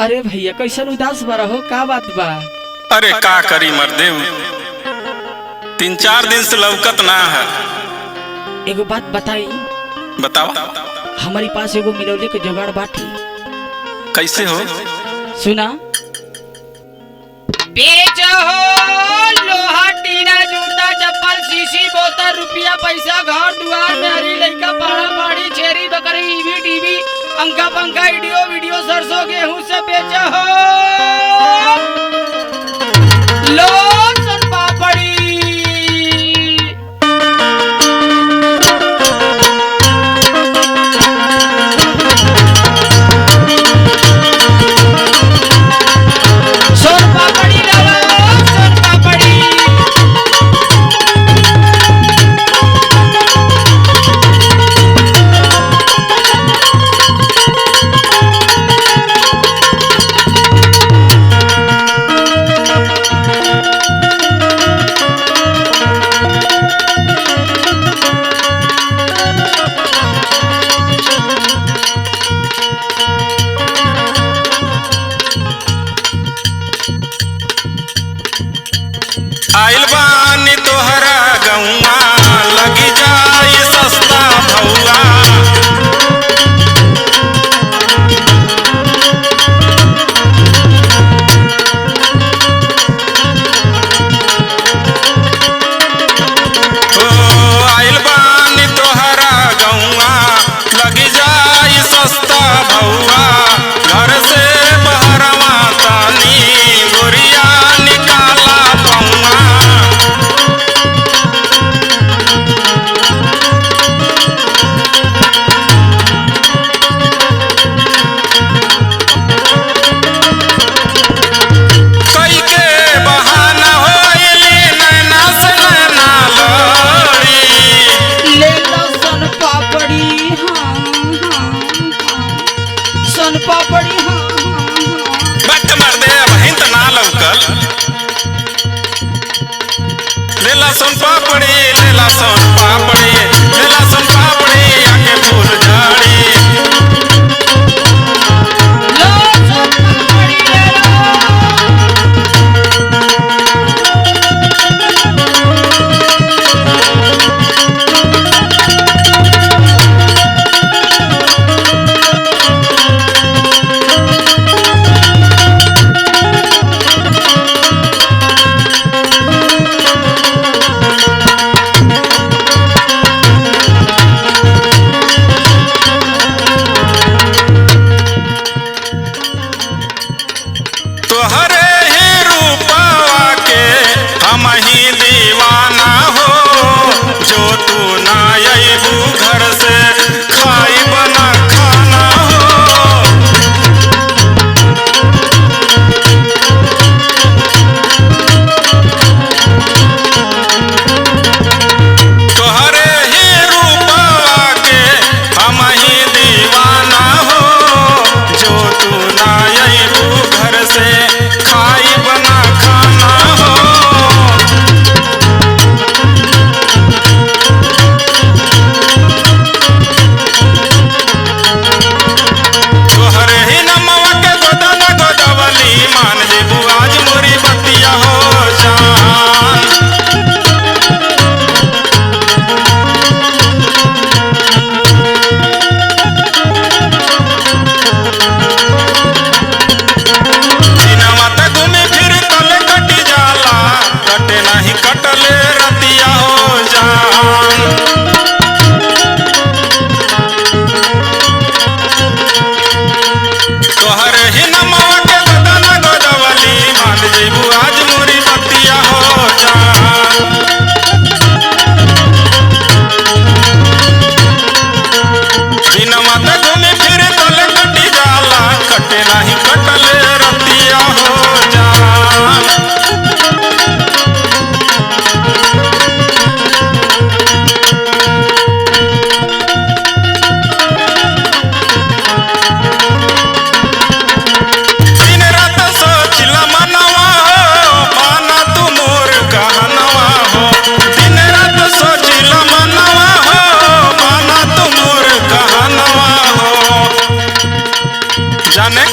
अरे भैया कैसन उदास बा हो, का बात बा? अरे का करी मर्देव, 3-4 दिन से लौकत ना है। एगो बात बताई। बतावा। हमारी पास एगो मिलौले के जुगाड़ बाटी। कैसे हो? सुना। बेचो हो लोहा टीना जूता चप्पल शीशी बोतल रुपया पैसा घर दुआर में हरी लइका पाड़ा पाड़ी छेरी बकरी ईवी टीवी अंका पंखा वीडियो सरसों गेहूं से बेचो हो लो सन पापड़ी। आइल बानी तोहरा गौआ लगी जाई सस्ता भौआ। आइल बानी तोहरा गौआ लगी जाई सस्ता भौआ। घर से बहरवा तानी गोरिया निकाला पौआ। कई के बहाना होइली नैना से नैना लड़ी। ले लो सन पापड़ी हाँ सन पापड़ी हाँ। बट मर्दे बहिन त ना लौकल। लेला सोन पापड़ी लेला सोन पापड़ी लेला सोन पापड़ी आके फूल झाड़ी। लो सन पापड़ी ले लो। तोहरे ही रूपवा के हम ही दीवाना हो। जो तू ना अइबू घर से खाई बना खाना हो। तोहरे ही रूपवा के हम ही दीवाना हो। जो तू ना अइबू घर से खाई बना खाना हो। तोहरे ही नमवा के गोदाना गोदावली मान जेबू आज मोरी बतिया हो जान। दिनवा त घूमी फिर तले कटी जाला कटे नहीं कटले रतिया हो जान। तोहर ही नमवा के गोदाना गोदावली मान जेबू आज मोरी बतिया हो जान। दिनवा त घूमी फिर तले कटी जाला कटे नहीं कटले रतिया हो जान। दिन रात सोचिला मनवा हो माना तू मोर कहनवा हो। दिन रात सोचिला मनवा हो माना तू मोर कहनवा हो। जाने